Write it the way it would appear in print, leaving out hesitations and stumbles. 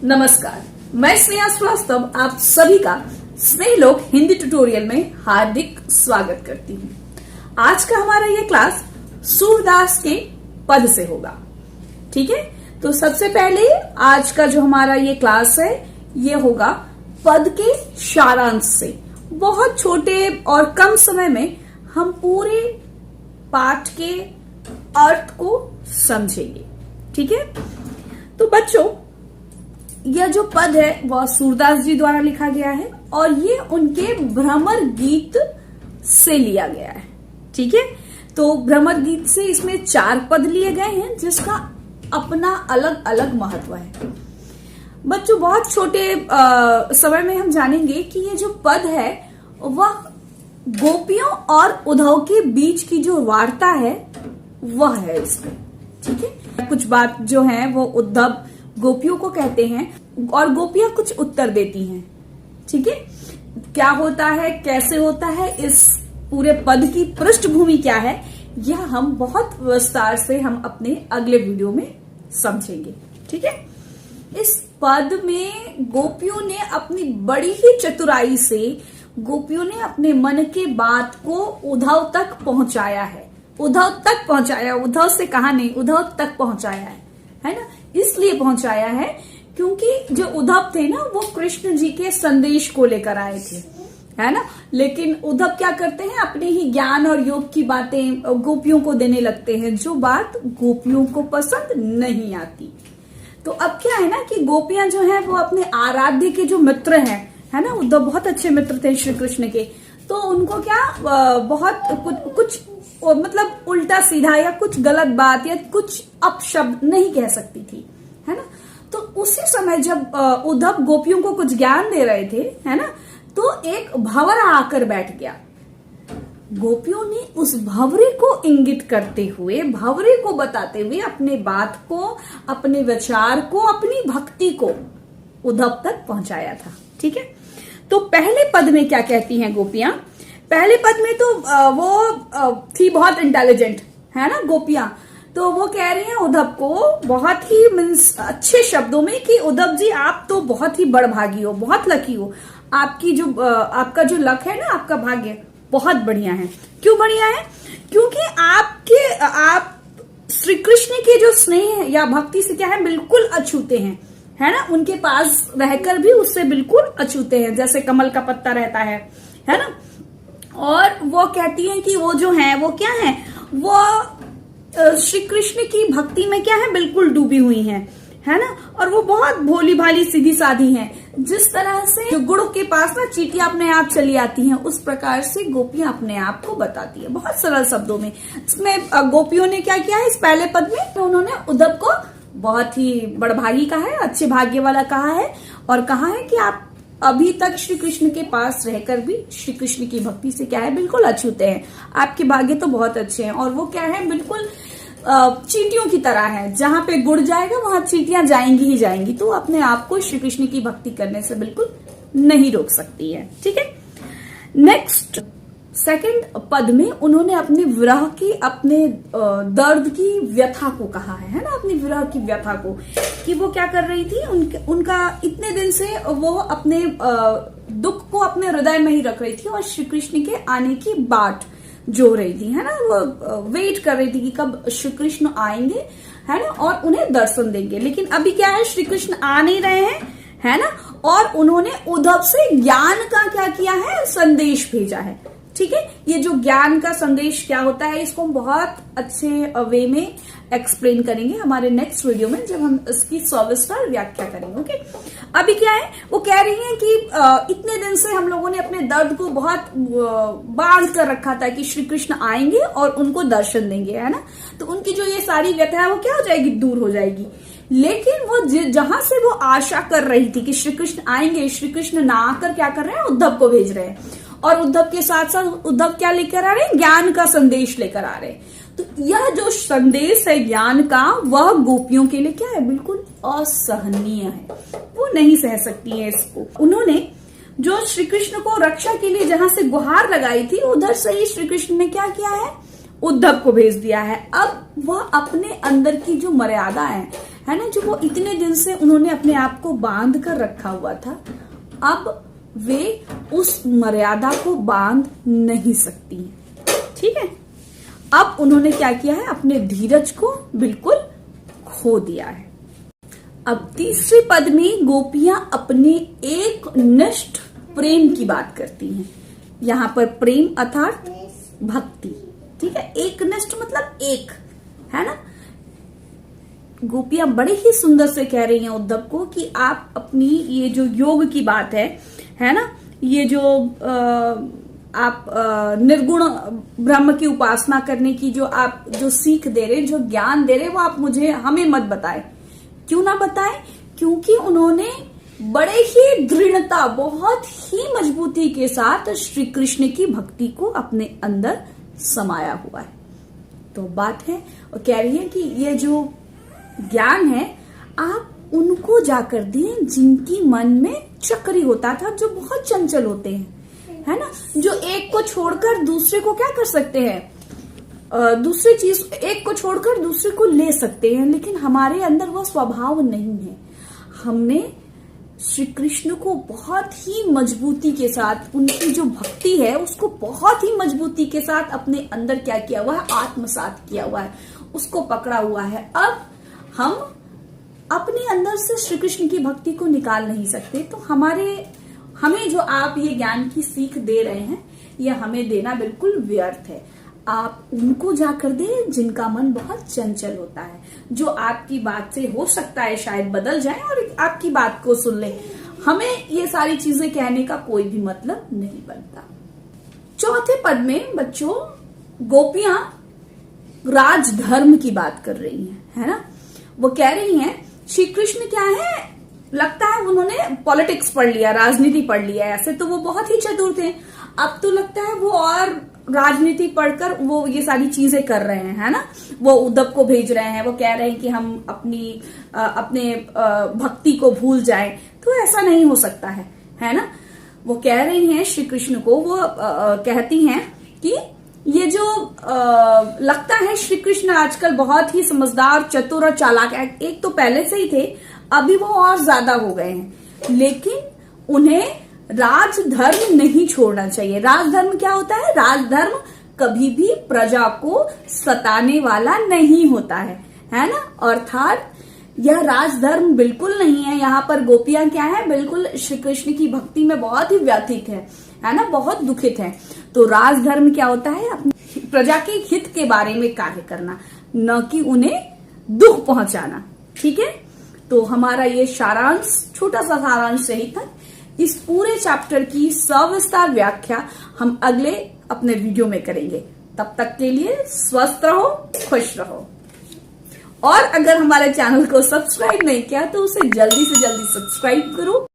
नमस्कार, मैं स्नेहा श्रीवास्तव आप सभी का स्नेहलोक हिंदी ट्यूटोरियल में हार्दिक स्वागत करती हूँ। आज का हमारा ये क्लास सूरदास के पद से होगा। ठीक है, तो सबसे पहले आज का जो हमारा ये क्लास है ये होगा पद के सारांश से। बहुत छोटे और कम समय में हम पूरे पाठ के अर्थ को समझेंगे। ठीक है, तो बच्चों यह जो पद है वह सूरदास जी द्वारा लिखा गया है और ये उनके भ्रमर गीत से लिया गया है। ठीक है, तो भ्रमर गीत से इसमें 4 पद लिए गए हैं जिसका अपना अलग अलग महत्व है। बच्चों बहुत छोटे समय में हम जानेंगे कि ये जो पद है वह गोपियों और उद्धव के बीच की जो वार्ता है वह है इसमें। ठीक है, कुछ बात जो है वो उद्धव गोपियों को कहते हैं और गोपियां कुछ उत्तर देती हैं। ठीक है, क्या होता है, कैसे होता है, इस पूरे पद की पृष्ठभूमि क्या है, यह हम बहुत विस्तार से हम अपने अगले वीडियो में समझेंगे। ठीक है, इस पद में गोपियों ने अपनी बड़ी ही चतुराई से गोपियों ने अपने मन के बात को उद्धव तक पहुंचाया है। उद्धव तक पहुंचाया, उद्धव से कहा नहीं, उद्धव तक पहुंचाया है ना। इसलिए पहुंचाया है क्योंकि जो उद्धव थे ना वो कृष्ण जी के संदेश को लेकर आए थे, है ना। लेकिन उद्धव क्या करते हैं, अपने ही ज्ञान और योग की बातें गोपियों को देने लगते हैं, जो बात गोपियों को पसंद नहीं आती। तो अब क्या है ना कि गोपियां जो है वो अपने आराध्य के जो मित्र हैं, है ना, उद्धव बहुत अच्छे मित्र थे श्री कृष्ण के, तो उनको क्या बहुत कुछ मतलब उल्टा सीधा या कुछ गलत बात या कुछ अपशब्द नहीं कह सकती थी, है ना। तो उसी समय जब उद्धव गोपियों को कुछ ज्ञान दे रहे थे, है ना, तो एक भंवरा आकर बैठ गया। गोपियों ने उस भंवरे को इंगित करते हुए, भंवरे को बताते हुए अपने बात को, अपने विचार को, अपनी भक्ति को उद्धव तक पहुंचाया था। ठीक है, तो पहले पद में क्या कहती हैं गोपियां, पहले पद में तो वो थी बहुत इंटेलिजेंट, है ना गोपियां, तो वो कह रही हैं उद्धव को बहुत ही मीन्स अच्छे शब्दों में कि उद्धव जी आप तो बहुत ही बड़भागी हो, बहुत लकी हो, आपकी जो आपका जो लक है ना, आपका भाग्य बहुत बढ़िया है। क्यों बढ़िया है? क्योंकि आप श्री कृष्ण के जो स्नेह या भक्ति से क्या है, बिल्कुल अछूते हैं, है ना। उनके पास रहकर भी उससे बिल्कुल अछूते हैं, जैसे कमल का पत्ता रहता है ना। और वो कहती हैं कि वो जो है वो क्या है, वो श्री कृष्ण की भक्ति में क्या है, बिल्कुल डूबी हुई हैं, है ना। और वो बहुत भोली भाली सीधी साधी हैं। जिस तरह से जो गुड़ के पास ना चींटियां अपने आप चली आती हैं, उस प्रकार से गोपियां अपने आप को बताती है बहुत सरल शब्दों में। इसमें गोपियों ने क्या किया है, इस पहले पद में तो उन्होंने उद्धव को बहुत ही बड़भागी कहा है, अच्छे भाग्य वाला कहा है, और कहा है कि आप अभी तक श्री कृष्ण के पास रहकर भी श्री कृष्ण की भक्ति से क्या है, बिल्कुल अछूते हैं, आपके भाग्य तो बहुत अच्छे हैं। और वो क्या है, बिल्कुल चींटियों की तरह है, जहां पे गुड़ जाएगा वहां चींटियां जाएंगी ही जाएंगी, तो अपने आप को श्री कृष्ण की भक्ति करने से बिल्कुल नहीं रोक सकती है। ठीक है, नेक्स्ट सेकंड पद में उन्होंने अपने विरह की, अपने दर्द की व्यथा को कहा है ना, अपनी विरह की व्यथा को, कि वो क्या कर रही थी, उनका इतने दिन से वो अपने दुख को अपने हृदय में ही रख रही थी और श्री कृष्ण के आने की बाट जो रही थी, है ना, वो वेट कर रही थी कि कब श्री कृष्ण आएंगे, है ना, और उन्हें दर्शन देंगे। लेकिन अभी क्या है, श्री कृष्ण आ नहीं रहे हैं, है ना, और उन्होंने उद्धव से ज्ञान का क्या किया है, संदेश भेजा है। ठीक है, ये जो ज्ञान का संदेश क्या होता है, इसको हम बहुत अच्छे वे में एक्सप्लेन करेंगे हमारे नेक्स्ट वीडियो में, जब हम इसकी सविस्तर व्याख्या करेंगे। ओके, अभी क्या है, वो कह रही हैं कि इतने दिन से हम लोगों ने अपने दर्द को बहुत बांध कर रखा था कि श्री कृष्ण आएंगे और उनको दर्शन देंगे, है ना। तो उनकी जो ये सारी व्यथा है वो क्या हो जाएगी, दूर हो जाएगी। लेकिन वो जहां से वो आशा कर रही थी कि श्री कृष्ण आएंगे, श्री कृष्ण ना आकर क्या कर रहे हैं, उद्धव को भेज रहे हैं, और उद्धव के साथ साथ उद्धव क्या लेकर आ रहे हैं, ज्ञान का संदेश लेकर आ रहे हैं। तो यह जो संदेश है ज्ञान का, वह गोपियों के लिए क्या है, बिल्कुल असहनीय है, वो नहीं सह सकती है इसको। उन्होंने जो श्री कृष्ण को रक्षा के लिए जहां से गुहार लगाई थी, उधर से ही श्री कृष्ण ने क्या किया है, उद्धव को भेज दिया है। अब वह अपने अंदर की जो मर्यादा है ना, जो वो इतने दिन से उन्होंने अपने आप को बांध कर रखा हुआ था, अब वे उस मर्यादा को बांध नहीं सकती हैं। ठीक है, अब उन्होंने क्या किया है, अपने धीरज को बिल्कुल खो दिया है। अब तीसरे पद में गोपियां अपने एक निष्ठ प्रेम की बात करती हैं। यहां पर प्रेम अर्थात भक्ति। ठीक है, एक निष्ठ मतलब एक, है ना। गोपियां बड़े ही सुंदर से कह रही हैं उद्धव को कि आप अपनी ये जो योग की बात है ना, ये जो आप निर्गुण ब्रह्म की उपासना करने की जो आप जो सीख दे रहे, जो ज्ञान दे रहे, वो आप मुझे हमें मत बताएं। क्यों ना बताएं? क्योंकि उन्होंने बड़े ही दृढ़ता, बहुत ही मजबूती के साथ श्री कृष्ण की भक्ति को अपने अंदर समाया हुआ है। तो बात है, और कह रही है कि ये जो ज्ञान है आप उनको जाकर दें जिनकी मन में चक्री होता था, जो बहुत चंचल होते हैं, है ना, जो एक को छोड़कर दूसरे को क्या कर सकते हैं, दूसरी चीज, एक को छोड़कर दूसरे को ले सकते हैं, लेकिन हमारे अंदर वो स्वभाव नहीं है। हमने श्री कृष्ण को बहुत ही मजबूती के साथ, उनकी जो भक्ति है उसको बहुत ही मजबूती के साथ अपने अंदर क्या किया हुआ है, आत्मसात किया हुआ है, उसको पकड़ा हुआ है। अब हम अपने अंदर से श्री कृष्ण की भक्ति को निकाल नहीं सकते। तो हमें जो आप ये ज्ञान की सीख दे रहे हैं, ये हमें देना बिल्कुल व्यर्थ है। आप उनको जाकर दें जिनका मन बहुत चंचल होता है, जो आपकी बात से हो सकता है शायद बदल जाए और आपकी बात को सुन ले। हमें ये सारी चीजें कहने का कोई भी मतलब नहीं बनता। चौथे पद में बच्चों गोपियां राजधर्म की बात कर रही हैं, है ना। वो कह रही हैं श्री कृष्ण क्या है, लगता है उन्होंने पॉलिटिक्स पढ़ लिया, राजनीति पढ़ लिया। ऐसे तो वो बहुत ही चतुर थे, अब तो लगता है वो और राजनीति पढ़कर वो ये सारी चीजें कर रहे हैं, है ना। वो उद्धव को भेज रहे हैं, वो कह रहे हैं कि हम अपने भक्ति को भूल जाएं। तो ऐसा नहीं हो सकता है ना। वो कह रही हैं श्री कृष्ण को, वो कहती हैं कि ये जो लगता है श्री कृष्ण आजकल बहुत ही समझदार, चतुर और चालाक है। एक तो पहले से ही थे, अभी वो और ज्यादा हो गए हैं, लेकिन उन्हें राजधर्म नहीं छोड़ना चाहिए। राजधर्म क्या होता है? राजधर्म कभी भी प्रजा को सताने वाला नहीं होता है ना। अर्थात यह राजधर्म बिल्कुल नहीं है। यहाँ पर गोपियां क्या है, बिल्कुल श्री कृष्ण की भक्ति में बहुत ही व्यथित है ना, बहुत दुखित है। तो राजधर्म क्या होता है? अपनी प्रजा के हित के बारे में कार्य करना, न कि उन्हें दुख पहुंचाना। ठीक है, तो हमारा ये सारांश, छोटा सा सारांश सही था। इस पूरे चैप्टर की सविस्तार व्याख्या हम अगले अपने वीडियो में करेंगे। तब तक के लिए स्वस्थ रहो, खुश रहो। और अगर हमारे चैनल को सब्सक्राइब नहीं किया तो उसे जल्दी से जल्दी सब्सक्राइब करो।